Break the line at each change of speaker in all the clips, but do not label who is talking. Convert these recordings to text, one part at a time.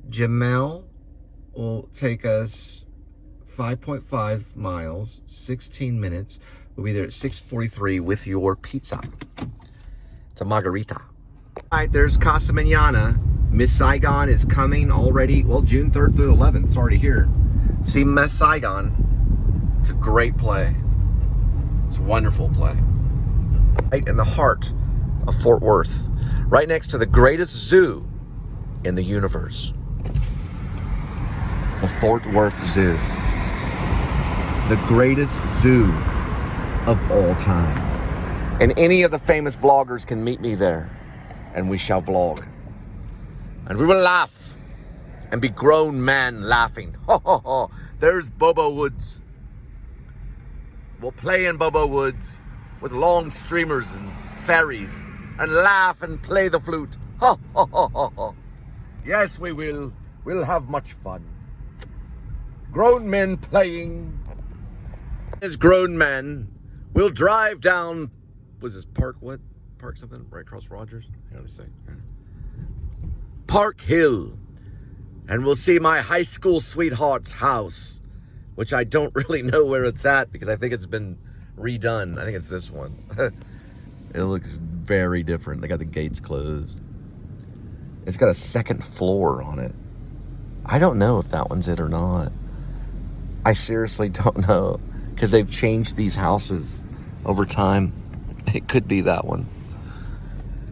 Jamel will take us 5.5 miles, 16 minutes. We'll be there at 6:43 with your pizza. It's a margarita. All right, there's Casa Manana. Miss Saigon is coming already. Well, June 3rd through the 11th. It's already here. See Miss Saigon. It's a great play. It's a wonderful play. Right in the heart of Fort Worth. Right next to the greatest zoo in the universe. The Fort Worth Zoo. The greatest zoo of all times. And any of the famous vloggers can meet me there. And we shall vlog. And we will laugh. And be grown men laughing. Ho ho ho. There's Bobo Woods. We'll play in Bobo Woods with long streamers and ferries. And laugh and play the flute. Ho ho ho ho ho. Yes, we will. We'll have much fun. Grown men playing. As grown men, we'll drive down. Was this Park what? Park something right across Rogers? You know what I'm saying? Park Hill. And we'll see my high school sweetheart's house, which I don't really know where it's at because I think it's been redone. I think it's this one. It looks very different. They got the gates closed. It's got a second floor on it. I don't know if that one's it or not. I seriously don't know because they've changed these houses over time. It could be that one.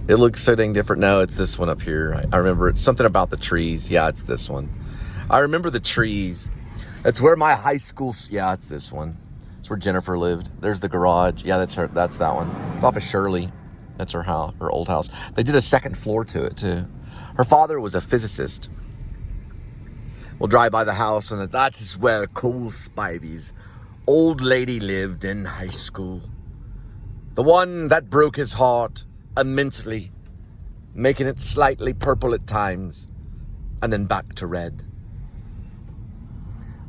It looks so dang different. No, it's this one up here. I remember it's something about the trees. Yeah, it's this one. I remember the trees. That's where my high school. Yeah, it's this one. It's where Jennifer lived. There's the garage. Yeah, that's her. That's that one. It's off of Shirley. That's her house, her old house. They did a second floor to it too. Her father was a physicist. We'll drive by the house, and that is where Cole Spivey's old lady lived in high school. The one that broke his heart immensely, making it slightly purple at times, and then back to red.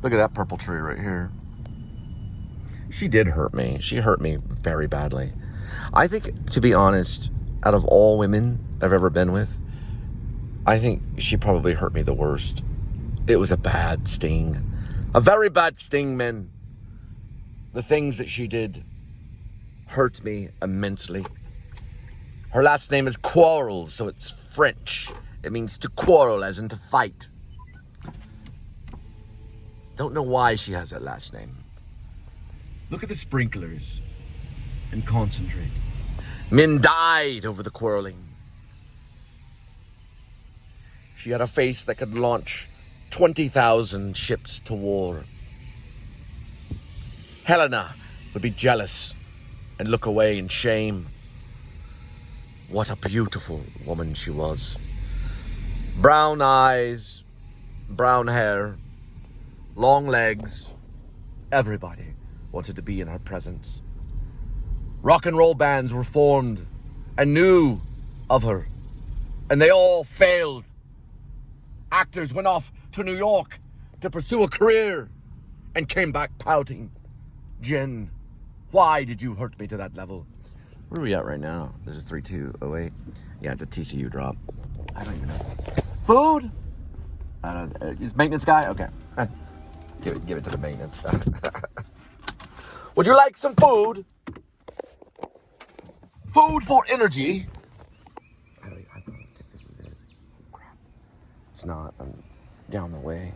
Look at that purple tree right here. She did hurt me. She hurt me very badly. I think, to be honest, out of all women I've ever been with, I think she probably hurt me the worst. It was a bad sting. A very bad sting, men. The things that she did hurt me immensely. Her last name is Quarles, so it's French. It means to quarrel, as in to fight. Don't know why she has that last name. Look at the sprinklers and concentrate. Men died over the quarreling. She had a face that could launch 20,000 ships to war. Helena would be jealous and look away in shame. What a beautiful woman she was. Brown eyes, brown hair, long legs. Everybody wanted to be in her presence. Rock and roll bands were formed and knew of her, and they all failed. Actors went off to New York to pursue a career and came back pouting. Jen, why did you hurt me to that level? Where are we at right now? This is 3208. Yeah, it's a TCU drop. I don't even know. Food? Is maintenance guy? Okay. Give it to the maintenance guy. Would you like some food? Food for energy. I don't think this is it. Crap. It's not. I'm down the way.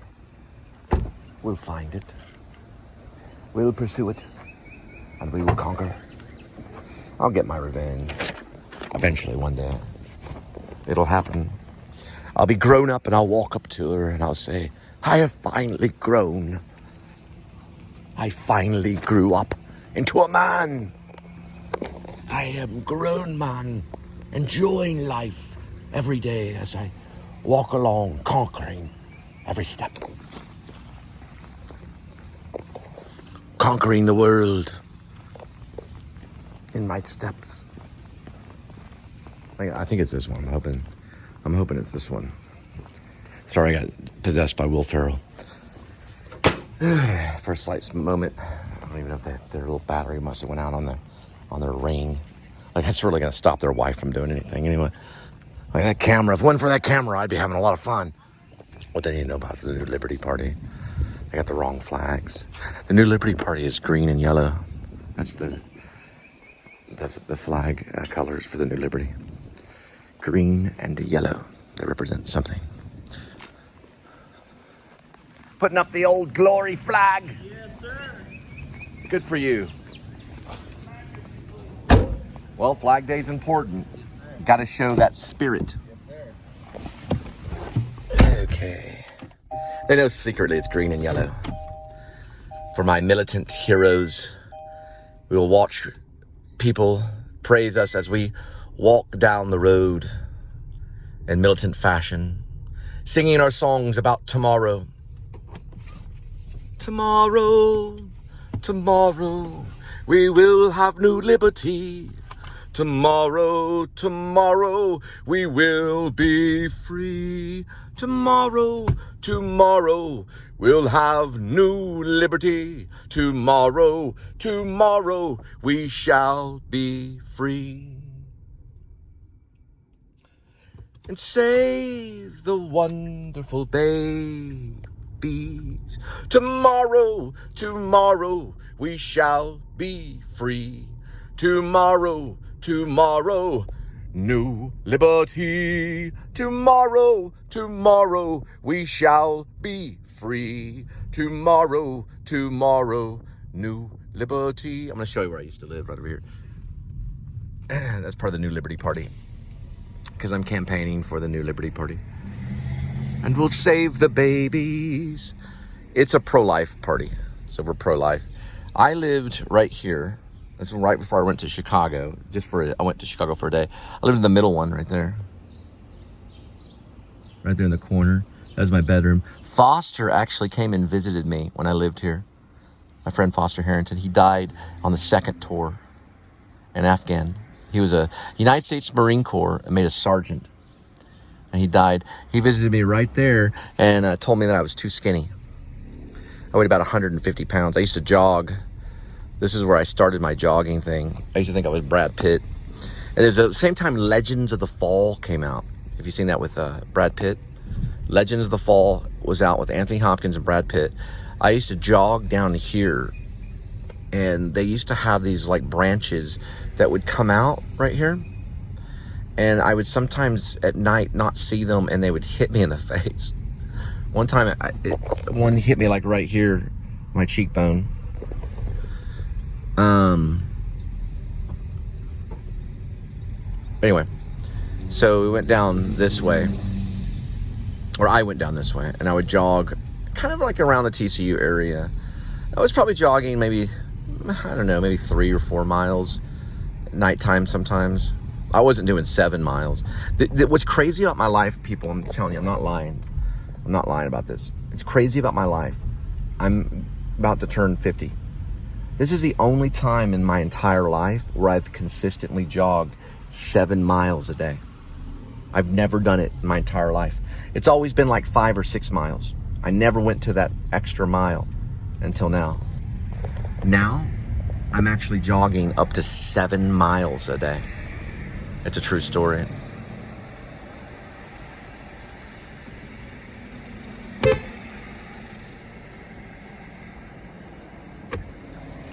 We'll find it. We'll pursue it. And we will conquer. I'll get my revenge. Eventually, one day. It'll happen. I'll be grown up and I'll walk up to her and I'll say, I have finally grown. I finally grew up into a man. I am grown man, enjoying life every day as I walk along, conquering every step. Conquering the world in my steps. I think it's this one. I'm hoping it's this one. Sorry, I got possessed by Will Ferrell. For a slight moment, I don't even know if their little battery must have went out on their ring. Like, that's really gonna stop their wife from doing anything anyway. Like that camera, if it wasn't for that camera, I'd be having a lot of fun. What they need to know about is the New Liberty Party. They got the wrong flags. The New Liberty Party is green and yellow. That's the flag colors for the New Liberty. Green and yellow. They represent something. Putting up the old glory flag.
Yes, sir.
Good for you. Well, Flag Day's important. Got to show that spirit. Okay. They know secretly it's green and yellow. For my militant heroes, we will watch people praise us as we walk down the road in militant fashion, singing our songs about tomorrow. Tomorrow, tomorrow, we will have new liberty. Tomorrow, tomorrow, we will be free. Tomorrow, tomorrow, we'll have new liberty. Tomorrow, tomorrow, we shall be free. And save the wonderful babies. Tomorrow, tomorrow, we shall be free. Tomorrow, tomorrow, new liberty. Tomorrow, tomorrow, we shall be free. Tomorrow, tomorrow, new liberty. I'm going to show you where I used to live, right over here. That's part of the New Liberty Party, because I'm campaigning for the New Liberty Party. And we'll save the babies. It's a pro-life party, so we're pro-life. I lived right here. This was right before I went to Chicago. I went to Chicago for a day. I lived in the middle one right there. Right there in the corner. That was my bedroom. Foster actually came and visited me when I lived here. My friend Foster Harrington. He died on the second tour in Afghan. He was a United States Marine Corps and made a sergeant. And he died. He visited me right there and told me that I was too skinny. I weighed about 150 pounds. I used to jog. This is where I started my jogging thing. I used to think I was Brad Pitt. And there's the same time Legends of the Fall came out. Have you seen that with Brad Pitt? Legends of the Fall was out with Anthony Hopkins and Brad Pitt. I used to jog down here, and they used to have these like branches that would come out right here. And I would sometimes at night not see them, and they would hit me in the face. One time, one hit me like right here, my cheekbone. Anyway, so we went down this way, or I went down this way, and I would jog kind of like around the TCU area. I was probably jogging maybe, I don't know, maybe 3 or 4 miles at nighttime sometimes. I wasn't doing 7 miles. What's crazy about my life, people, I'm telling you, I'm not lying. I'm not lying about this. It's crazy about my life. I'm about to turn 50. This is the only time in my entire life where I've consistently jogged 7 miles a day. I've never done it in my entire life. It's always been like 5 or 6 miles. I never went to that extra mile until now. Now, I'm actually jogging up to 7 miles a day. It's a true story.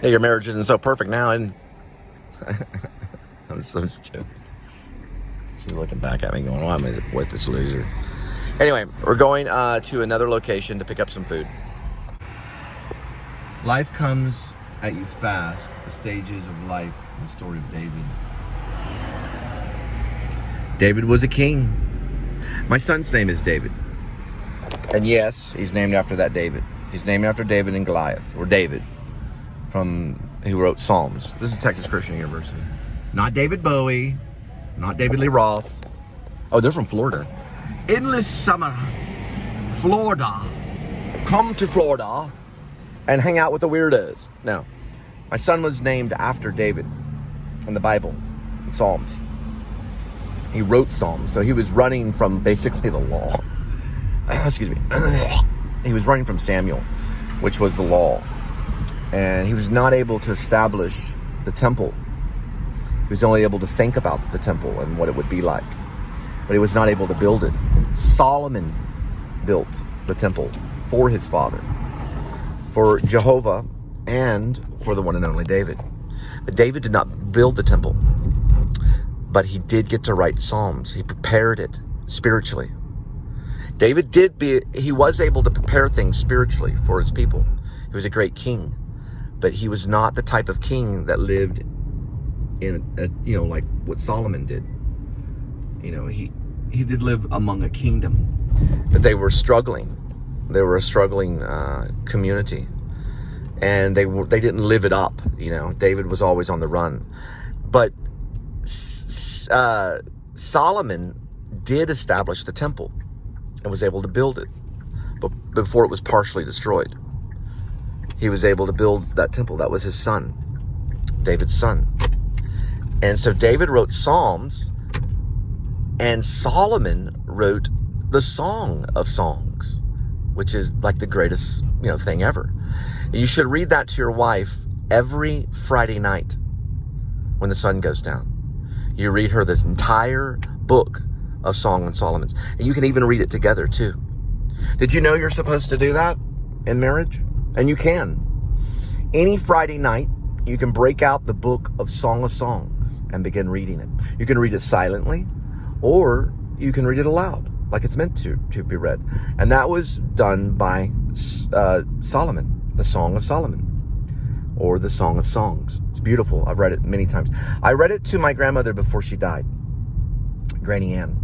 Hey, your marriage isn't so perfect now, and I'm so stupid. She's looking back at me going, why am I with this loser? Anyway, we're going to another location to pick up some food. Life comes at you fast, the stages of life, the story of David. David was a king. My son's name is David. And yes, he's named after that David. He's named after David and Goliath, or David, who wrote Psalms. This is Texas Christian University. Not David Bowie, not David Lee Roth. Oh, they're from Florida. Endless summer, Florida. Come to Florida and hang out with the weirdos. No, my son was named after David in the Bible, in Psalms. He wrote Psalms, so he was running from basically the law. Excuse me. He was running from Samuel, which was the law. And he was not able to establish the temple. He was only able to think about the temple and what it would be like. But he was not able to build it. Solomon built the temple for his father, for Jehovah, and for the one and only David. But David did not build the temple, but he did get to write Psalms. He prepared it spiritually. He was able to prepare things spiritually for his people. He was a great king, but he was not the type of king that lived in like what Solomon did. He did live among a kingdom, but they were struggling. They were a struggling community, and they didn't live it up. David was always on the run, but Solomon did establish the temple and was able to build it, but before it was partially destroyed. He was able to build that temple. That was his son, David's son. And so David wrote Psalms, and Solomon wrote the Song of Songs, which is like the greatest, thing ever. And you should read that to your wife every Friday night when the sun goes down. You read her this entire book of Song and Solomon's, and you can even read it together too. Did you know you're supposed to do that in marriage? And you can. Any Friday night, you can break out the book of Song of Songs and begin reading it. You can read it silently, or you can read it aloud, like it's meant to be read. And that was done by Solomon, the Song of Solomon, or the Song of Songs. It's beautiful. I've read it many times. I read it to my grandmother before she died, Granny Ann.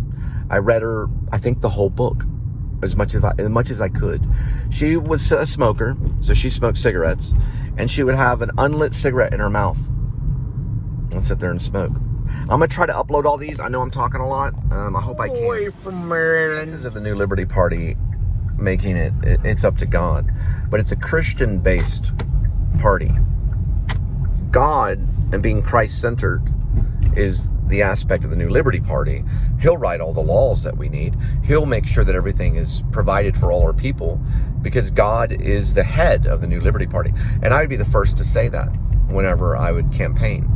I read her, I think, the whole book as much as I could. She was a smoker, so she smoked cigarettes, and she would have an unlit cigarette in her mouth and sit there and smoke. I'm gonna try to upload all these. I know I'm talking a lot. I hope I can. Away from Maryland. This is of the New Liberty Party making it. It's up to God, but it's a Christian-based party. God and being Christ-centered is the aspect of the New Liberty Party. He'll write all the laws that we need. He'll make sure that everything is provided for all our people, because God is the head of the New Liberty Party. And I would be the first to say that whenever I would campaign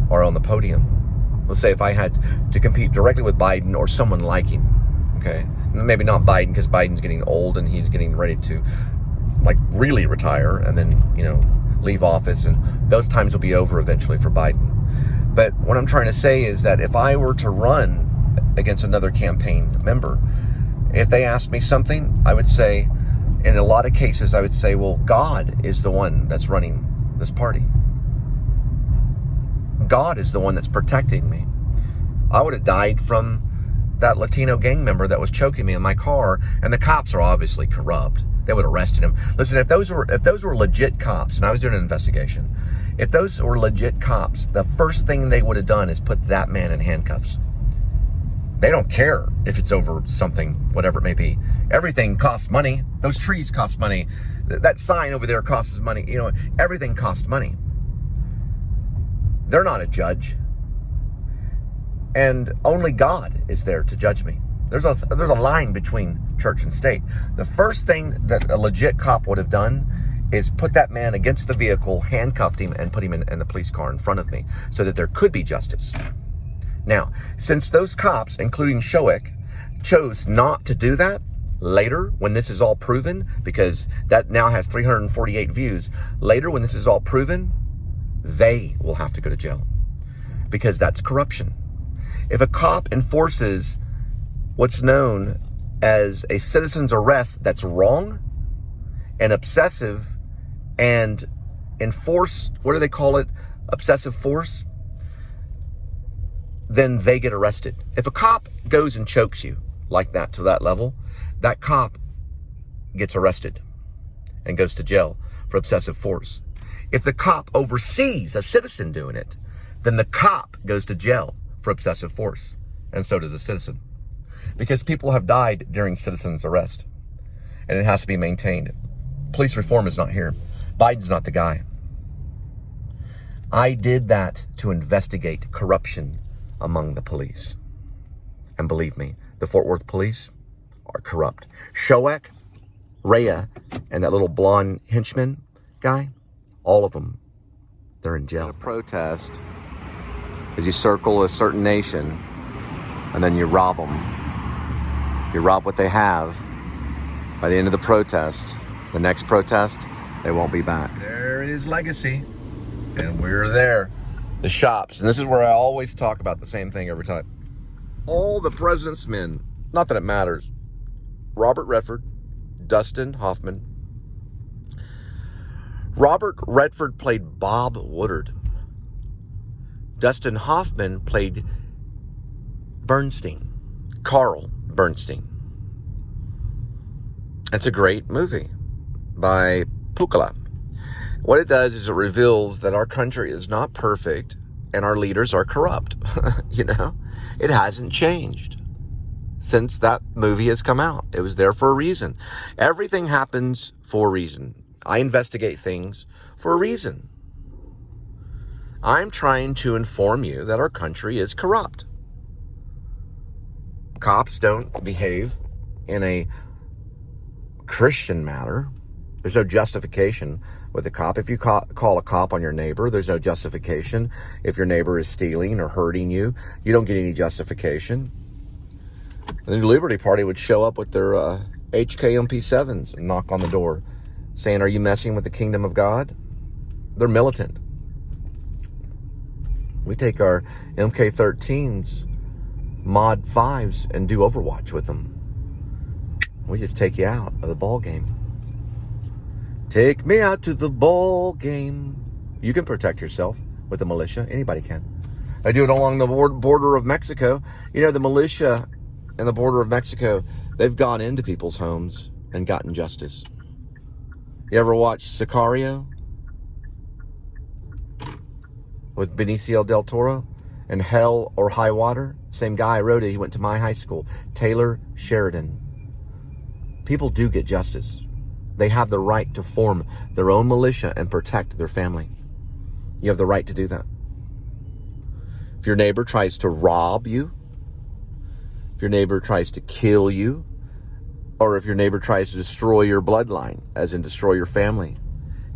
or on the podium. Let's say if I had to compete directly with Biden or someone like him, okay? Maybe not Biden, because Biden's getting old and he's getting ready to really retire and then, leave office, and those times will be over eventually for Biden. But what I'm trying to say is that if I were to run against another campaign member, if they asked me something, I would say, in a lot of cases, I would say, well, God is the one that's running this party. God is the one that's protecting me. I would have died from that Latino gang member that was choking me in my car, and the cops are obviously corrupt. They would have arrested him. Listen, if those were legit cops, and I was doing an investigation, if those were legit cops, the first thing they would have done is put that man in handcuffs. They don't care if it's over something, whatever it may be. Everything costs money. Those trees cost money. That sign over there costs money. Everything costs money. They're not a judge. And only God is there to judge me. There's a line between church and state. The first thing that a legit cop would have done is put that man against the vehicle, handcuffed him, and put him in the police car in front of me so that there could be justice. Now, since those cops, including Shoek, chose not to do that, later, when this is all proven, because that now has 348 views, later when this is all proven, they will have to go to jail, because that's corruption. If a cop enforces what's known as a citizen's arrest that's wrong and obsessive and enforce, what do they call it? Obsessive force, then they get arrested. If a cop goes and chokes you like that to that level, that cop gets arrested and goes to jail for obsessive force. If the cop oversees a citizen doing it, then the cop goes to jail for obsessive force, and so does a citizen. Because people have died during citizens' arrest, and it has to be maintained. Police reform is not here. Biden's not the guy. I did that to investigate corruption among the police. And believe me, the Fort Worth police are corrupt. Shoek, Rhea, and that little blonde henchman guy, all of them, they're in jail. A protest is you circle a certain nation and then you rob them. You rob what they have By the end of the protest, the next protest, they won't be back. There is Legacy, and we're there. The shops, and this is where I always talk about the same thing every time. All the President's Men, not that it matters. Robert Redford, Dustin Hoffman. Robert Redford played Bob Woodard. Dustin Hoffman played Bernstein, Carl Bernstein. It's a great movie by Pukala. What it does is it reveals that our country is not perfect and our leaders are corrupt. You know, it hasn't changed since that movie has come out. It was there for a reason. Everything happens for a reason. I investigate things for a reason. I'm trying to inform you that our country is corrupt. Cops don't behave in a Christian manner. There's no justification with a cop. If you call a cop on your neighbor, there's no justification. If your neighbor is stealing or hurting you, you don't get any justification. The New Liberty Party would show up with their HKMP7s and knock on the door saying, "Are you messing with the kingdom of God?" They're militant. We take our MK13s, Mod 5s, and do Overwatch with them. We just take you out of the ball game. Take me out to the ball game. You can protect yourself with the militia. Anybody can. I do it along the border of Mexico. You know, the militia and the border of Mexico, they've gone into people's homes and gotten justice. You ever watch Sicario with Benicio del Toro? And Hell or High Water? Same guy wrote it. He went to my high school. Taylor Sheridan. People do get justice. They have the right to form their own militia and protect their family. You have the right to do that. If your neighbor tries to rob you, if your neighbor tries to kill you, or if your neighbor tries to destroy your bloodline, as in destroy your family,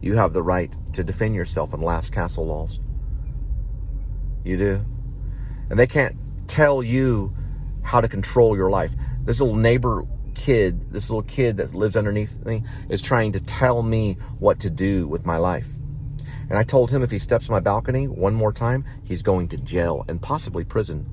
you have the right to defend yourself in last castle laws. You do. And they can't tell you how to control your life. This little kid that lives underneath me is trying to tell me what to do with my life. And I told him if he steps on my balcony one more time, he's going to jail and possibly prison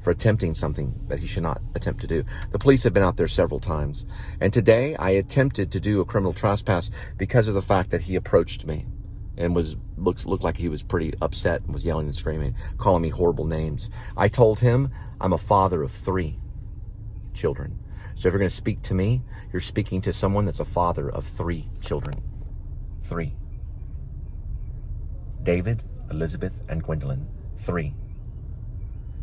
for attempting something that he should not attempt to do. The police have been out there several times. And today I attempted to do a criminal trespass because of the fact that he approached me and looked like he was pretty upset and was yelling and screaming, calling me horrible names. I told him I'm a father of 3 children. So if you're going to speak to me, you're speaking to someone that's a father of 3 children. 3. David, Elizabeth, and Gwendolyn. 3.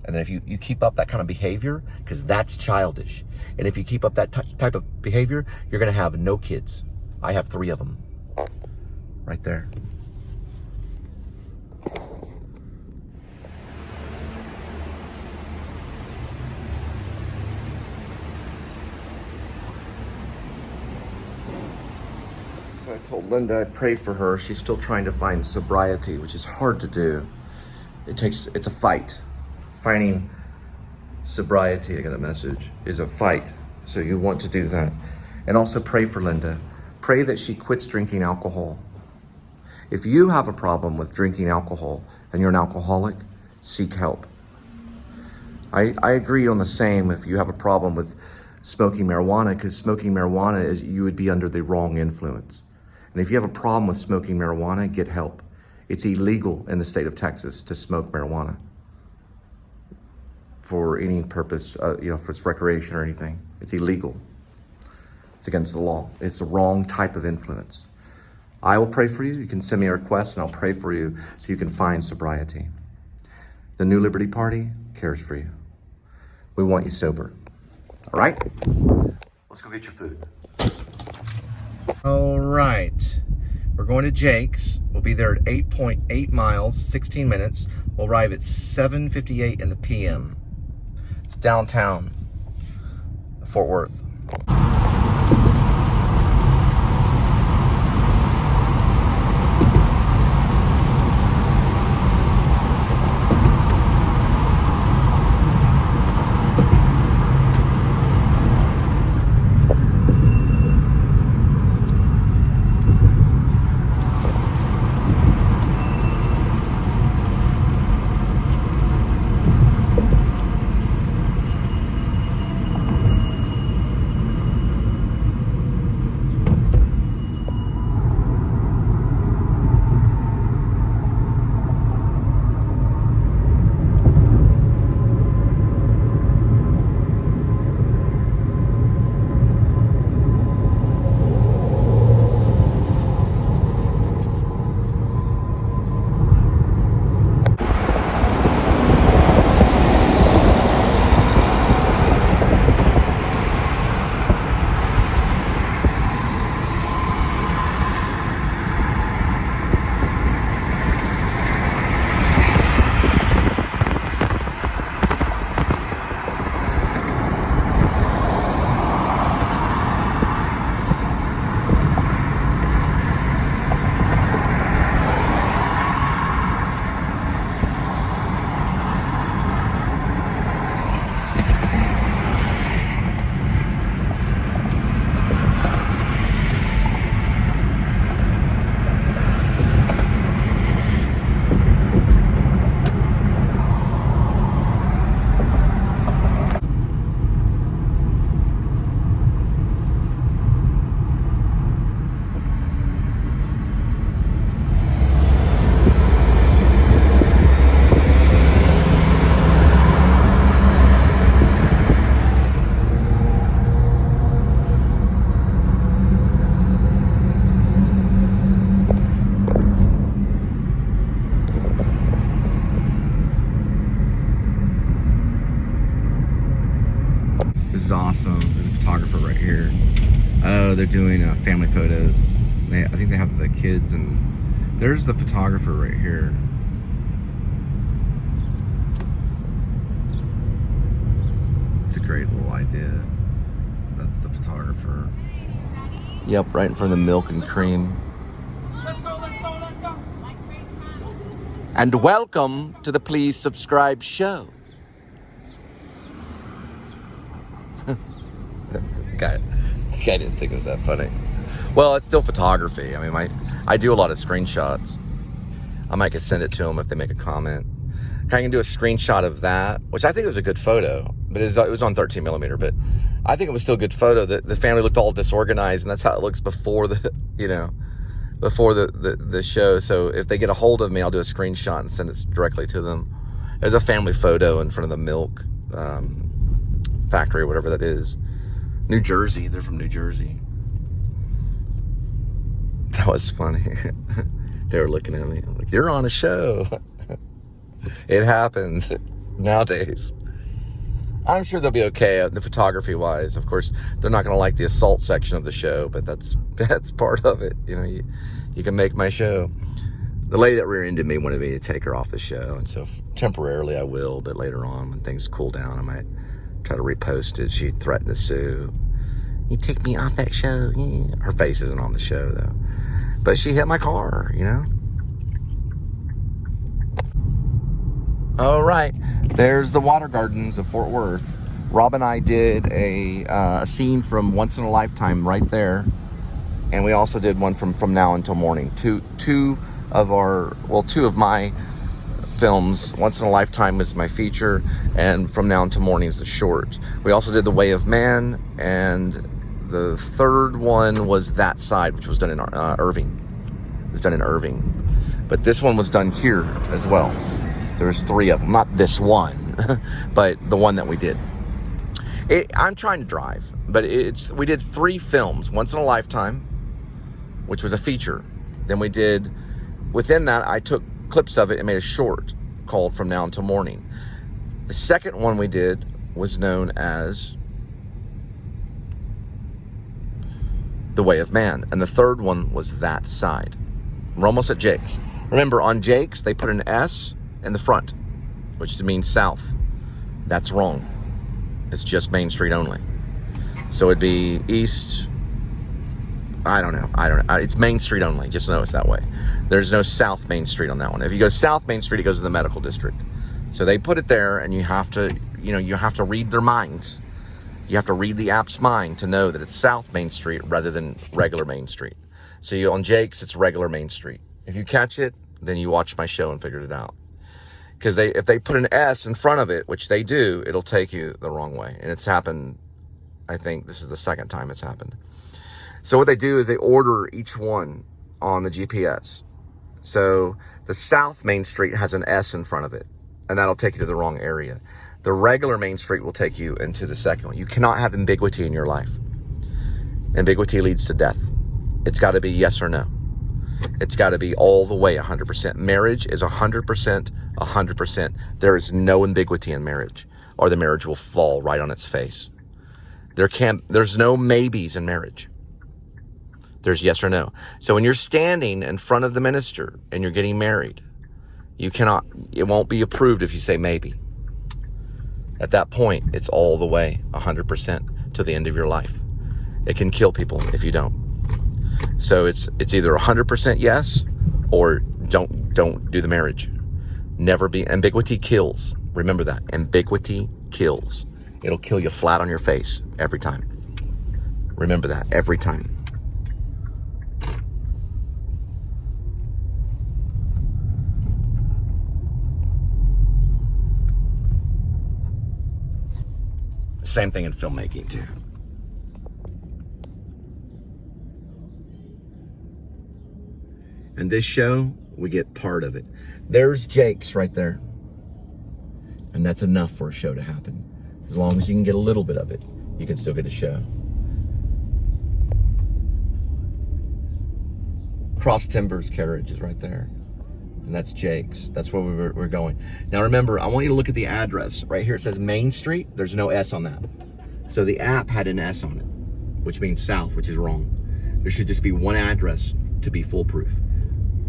And then if you keep up that kind of behavior, because that's childish. And if you keep up that type of behavior, you're going to have no kids. I have 3 of them. Right there. I told Linda I'd pray for her. She's still trying to find sobriety, which is hard to do. It's a fight. Finding sobriety, I got a message, is a fight. So you want to do that. And also pray for Linda. Pray that she quits drinking alcohol. If you have a problem with drinking alcohol and you're an alcoholic, seek help. I agree on the same if you have a problem with smoking marijuana, because smoking marijuana you would be under the wrong influence. And if you have a problem with smoking marijuana, get help. It's illegal in the state of Texas to smoke marijuana for any purpose, for its recreation or anything. It's illegal. It's against the law. It's the wrong type of influence. I will pray for you. You can send me a request and I'll pray for you so you can find sobriety. The New Liberty Party cares for you. We want you sober. All right? Let's go get your food. All right. We're going to Jake's. We'll be there at 8.8 miles, 16 minutes. We'll arrive at 7:58 in the p.m. It's downtown Fort Worth. the photographer right here. Oh, they're doing family photos. I think they have the kids, and there's the photographer right here. It's a great little idea. That's the photographer. Yep, right in front of the milk and cream.
Let's go.
And welcome to the Please Subscribe show. Guy didn't think it was that funny. Well, it's still photography. I mean, I do a lot of screenshots. I might could send it to them if they make a comment. I can do a screenshot of that, which I think was a good photo, but it was on 13 millimeter. But I think it was still a good photo. The family looked all disorganized, and that's how it looks before the show. So if they get a hold of me, I'll do a screenshot and send it directly to them. There's a family photo in front of the milk factory or whatever that is. New Jersey. They're from New Jersey. That was funny. They were looking at me. I'm like, you're on a show. It happens nowadays. I'm sure they'll be okay the photography wise. Of course, they're not going to like the assault section of the show, but that's part of it. You know, you can make my show. The lady that rear-ended me wanted me to take her off the show, and so temporarily I will, but later on when things cool down, I might try to repost it. She threatened to sue. You take me off that show. Yeah. Her face isn't on the show though, but she hit my car, you know. All right, there's the Water Gardens of Fort Worth. Rob and I did a scene from Once in a Lifetime right there, and we also did one from Now Until Morning. Two of my films. Once in a Lifetime is my feature, and From Now Until Morning is the short. We also did The Way of Man, and the third one was That Side, which was done in Irving. It was done in Irving, but this one was done here as well. There's 3 of them, not this one, but the one that we did. I'm trying to drive, but we did 3 films. Once in a Lifetime, which was a feature. Then we did, within that, I took clips of it and made a short called From Now Until Morning. The second one we did was known as The Way of Man, and the third one was That Side. We're almost at Jake's. Remember, on Jake's, they put an S in the front, which means south. That's wrong. It's just Main Street only. So it'd be east. I don't know. It's Main Street only. Just know it's that way. There's no South Main Street on that one. If you go South Main Street, it goes to the medical district. So they put it there, and you have to read their minds. You have to read the app's mind to know that it's South Main Street rather than regular Main Street. So on Jake's, it's regular Main Street. If you catch it, then you watch my show and figured it out. Because if they put an S in front of it, which they do, it'll take you the wrong way. And it's happened, I think this is the second time it's happened. So what they do is they order each one on the GPS. So the South Main Street has an S in front of it, and that'll take you to the wrong area. The regular Main Street will take you into the second one. You cannot have ambiguity in your life. Ambiguity leads to death. It's got to be yes or no. It's got to be all the way 100%. Marriage is 100%, 100%. There is no ambiguity in marriage, or the marriage will fall right on its face. There's no maybes in marriage. There's yes or no. So when you're standing in front of the minister and you're getting married, it won't be approved if you say maybe. At that point, it's all the way 100% to the end of your life. It can kill people if you don't. So it's either 100% yes or don't do the marriage. Never be. Ambiguity kills. Remember that. Ambiguity kills. It'll kill you flat on your face every time. Remember that every time. Same thing in filmmaking too. And this show, we get part of it. There's Jake's right there. And that's enough for a show to happen. As long as you can get a little bit of it, you can still get a show. Cross Timbers Carriage is right there. And that's Jake's. That's where we're going. Now remember, I want you to look at the address. Right here it says Main Street. There's no S on that. So the app had an S on it, which means south, which is wrong. There should just be one address to be foolproof.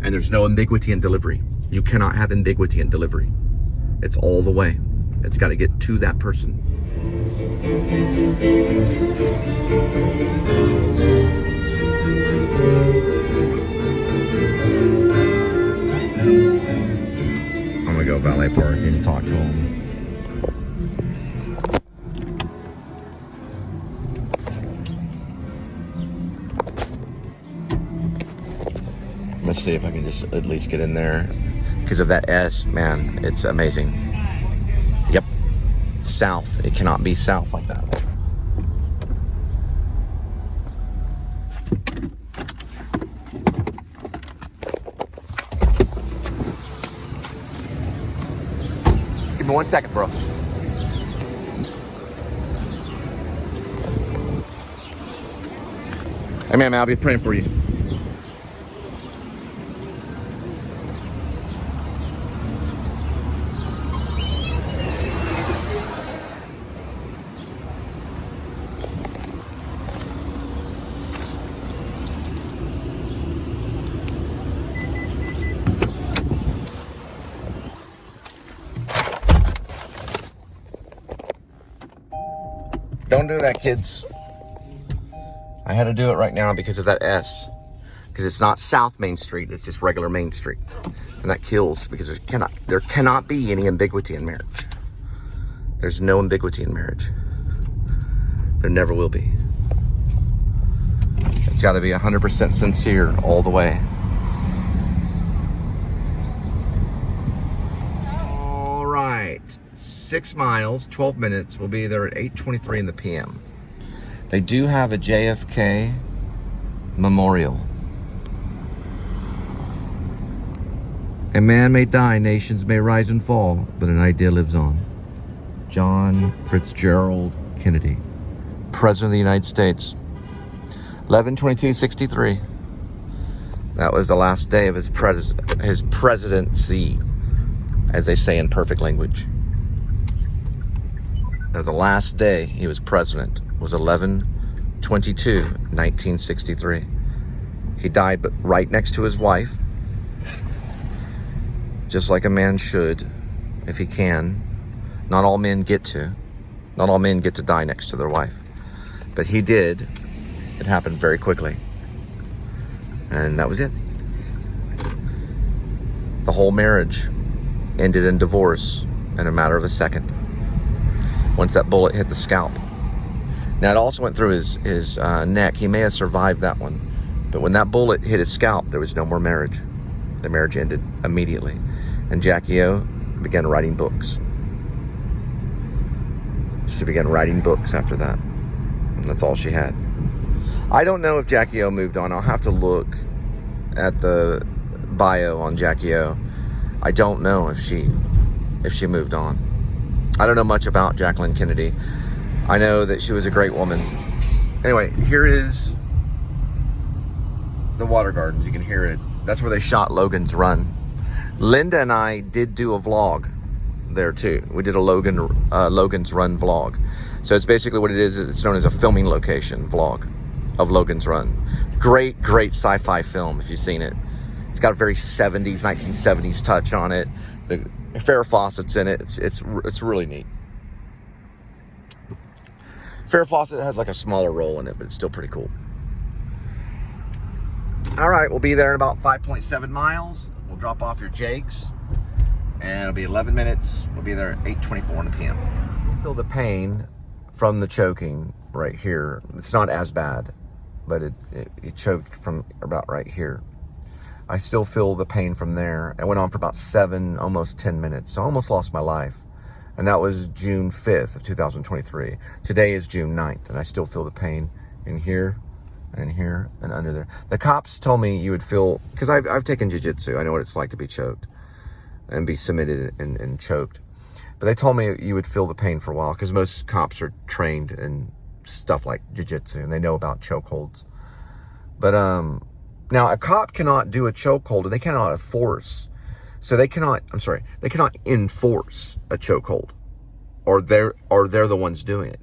And there's no ambiguity in delivery. You cannot have ambiguity in delivery. It's all the way. It's got to get to that person. I'm gonna go valet park and talk to him. Let's see if I can just at least get in there. Because of that S, man, it's amazing. Yep. South. It cannot be south like that. Just give me 1 second, bro. Hey, man, I'll be praying for you. Don't do that, kids. I had to do it right now because of that S. Because it's not South Main Street, it's just regular Main Street. And that kills because there cannot be any ambiguity in marriage. There's no ambiguity in marriage. There never will be. It's got to be 100% sincere all the way. All right. 6 miles, 12 minutes. We'll be there at 8:23 in the PM. They do have a JFK memorial. A man may die, nations may rise and fall, but an idea lives on. John Fitzgerald Kennedy, President of the United States. 11/22/63. That was the last day of his presidency, as they say in perfect language. That was the last day he was president. It was 11/22/1963. He died but right next to his wife, just like a man should, if he can. Not all men get to. Not all men get to die next to their wife. But he did. It happened very quickly. And that was it. The whole marriage ended in divorce in a matter of a second. Once that bullet hit the scalp. Now it also went through his neck. He may have survived that one. But when that bullet hit his scalp, there was no more marriage. The marriage ended immediately. And Jackie O began writing books. She began writing books after that. And that's all she had. I don't know if Jackie O moved on. I'll have to look at the bio on Jackie O. I don't know if she moved on. I don't know much about Jacqueline Kennedy. I know that she was a great woman. Anyway, here is the Water Gardens. You can hear it. That's where they shot Logan's Run. Linda and I did do a vlog there too. We did a Logan's Run vlog. So it's basically what it is. It's known as a filming location vlog of Logan's Run. Great sci-fi film if you've seen it. It's got a very 1970s touch on it. The Farrah Fawcett's in it. It's really neat. Farrah Fawcett has like a smaller role in it, but it's still pretty cool. All right, we'll be there in about 5.7 miles. We'll drop off your Jakes, and it'll be 11 minutes. We'll be there at 8:24 in the PM. Feel the pain from the choking right here. It's not as bad, but it choked from about right here. I still feel the pain from there. It went on for about 7, almost 10 minutes. So I almost lost my life. And that was June 5th of 2023. Today is June 9th, and I still feel the pain in here and here and under there. The cops told me you would feel, because I've taken jiu-jitsu. I know what it's like to be choked and be submitted and choked. But they told me you would feel the pain for a while, because most cops are trained in stuff like jiu-jitsu, and they know about chokeholds. But now a cop cannot do a chokehold, and they cannot enforce. So they cannot enforce a chokehold, or they're the ones doing it.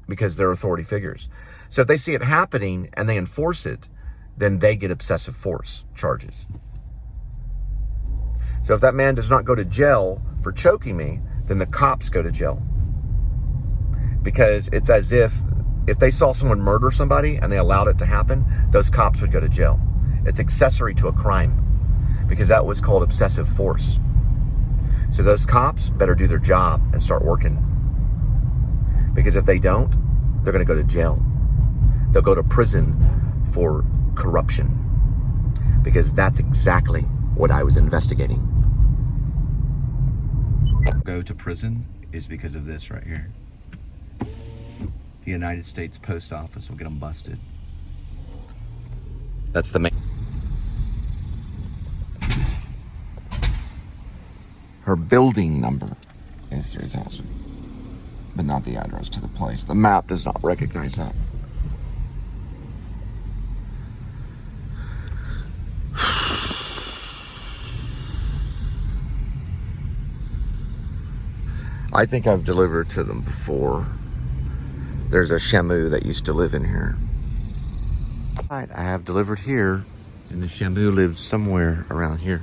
because they're authority figures. So if they see it happening and they enforce it, then they get excessive force charges. So if that man does not go to jail for choking me, then the cops go to jail. Because it's as if they saw someone murder somebody and they allowed it to happen, those cops would go to jail. It's accessory to a crime, because that was called excessive force. So those cops better do their job and start working. Because if they don't, they're going to go to jail. They'll go to prison for corruption. Because that's exactly what I was investigating. Go to prison is because of this right here. The United States Post Office will get them busted. That's the main. Her building number is 3000, but not the address to the place. The map does not recognize that. I think I've delivered to them before. There's a Shamu that used to live in here. Right, I have delivered here, and the Shamu lives somewhere around here.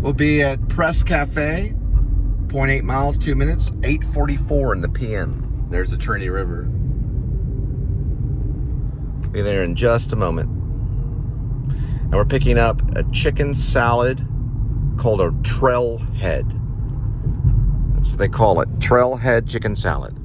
We'll be at Press Cafe, 0.8 miles, 2 minutes, 8:44 in the PM. There's the Trinity River. Be there in just a moment. And we're picking up a chicken salad called a trailhead. That's what they call it, trailhead chicken salad.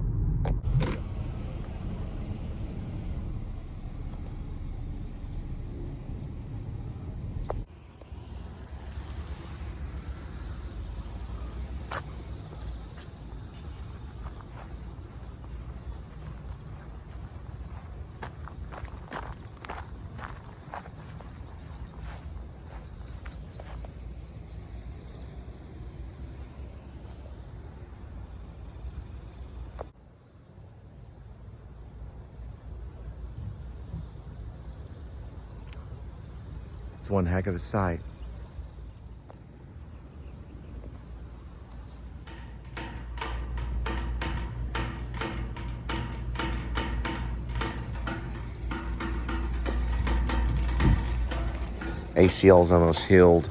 It's one heck of a sight. ACL's almost healed.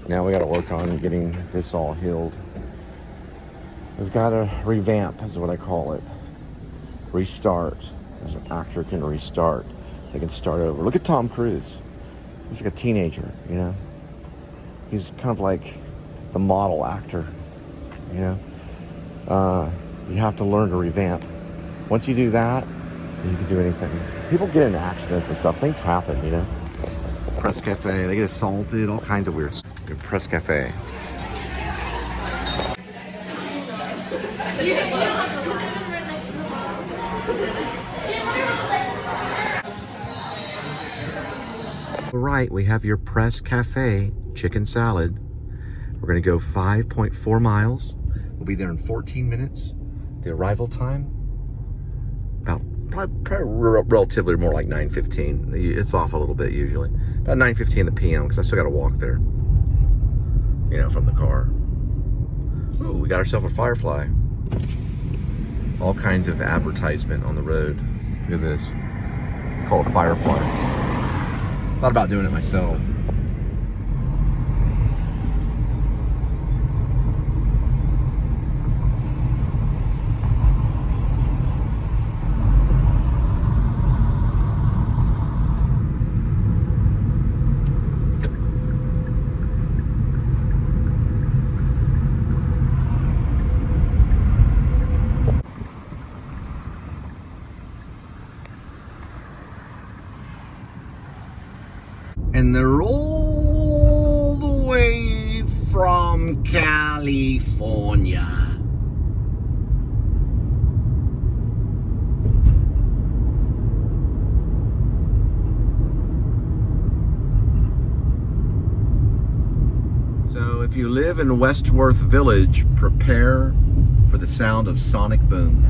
Now we got to work on getting this all healed. We've got to revamp, is what I call it. Restart. As an actor can restart, they can start over. Look at Tom Cruise. He's like a teenager, you know. He's kind of like the model actor, you know. You have to learn to revamp. Once you do that, you can do anything. People get in accidents and stuff. Things happen, you know. Press Cafe, they get assaulted, all kinds of weird stuff. Press Cafe. All right, we have your Press Cafe chicken salad. We're gonna go 5.4 miles. We'll be there in 14 minutes. The arrival time, about probably relatively more like 9:15. It's off a little bit usually. About 9:15 in the PM, because I still gotta walk there, you know, from the car. Ooh, we got ourselves a Firefly. All kinds of advertisement on the road. Look at this. It's called a Firefly. Thought about doing it myself. And they're all the way from California. So if you live in Westworth Village, prepare for the sound of sonic boom.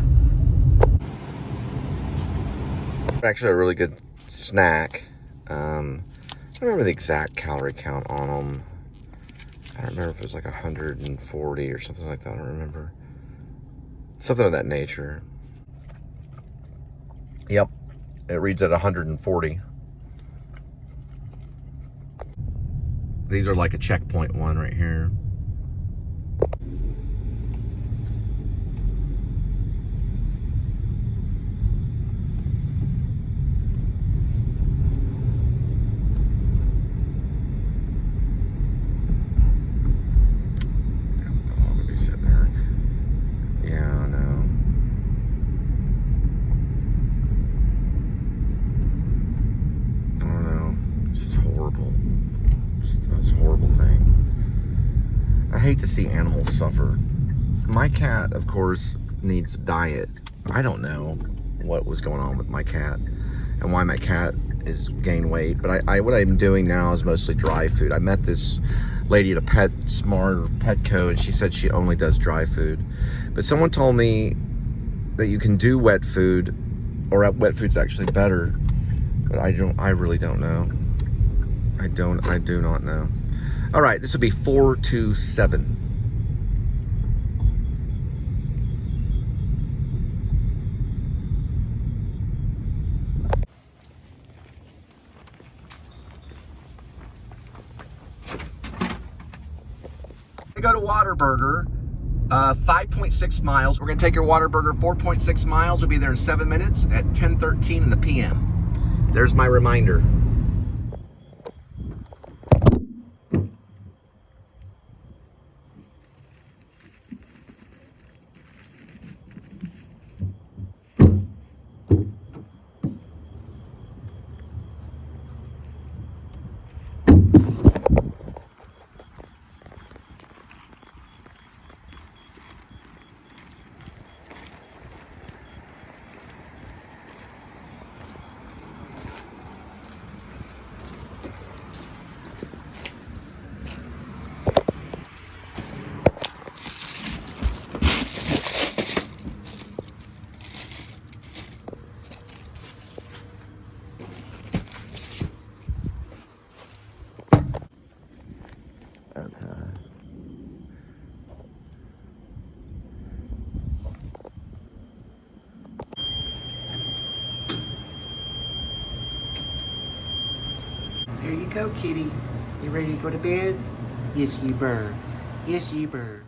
Actually a really good snack. I don't remember the exact calorie count on them. I don't remember if it was like 140 or something like that. I don't remember. Something of that nature. Yep, it reads at 140. These are like a checkpoint one right here. I hate to see animals suffer. My cat, of course, needs diet. I don't know what was going on with my cat and why my cat is gained weight, but what I'm doing now is mostly dry food. I met this lady at a Petco, and she said she only does dry food. But someone told me that you can do wet food, or wet food's actually better, but I really don't know. I do not know. All right, this would be 427. We go to Whataburger, 5.6 miles. We're gonna take your Whataburger 4.6 miles. We'll be there in 7 minutes at 10:13 in the PM. There's my reminder. There you go, kitty. You ready to go to bed? Yes, you burr. Yes, you burr.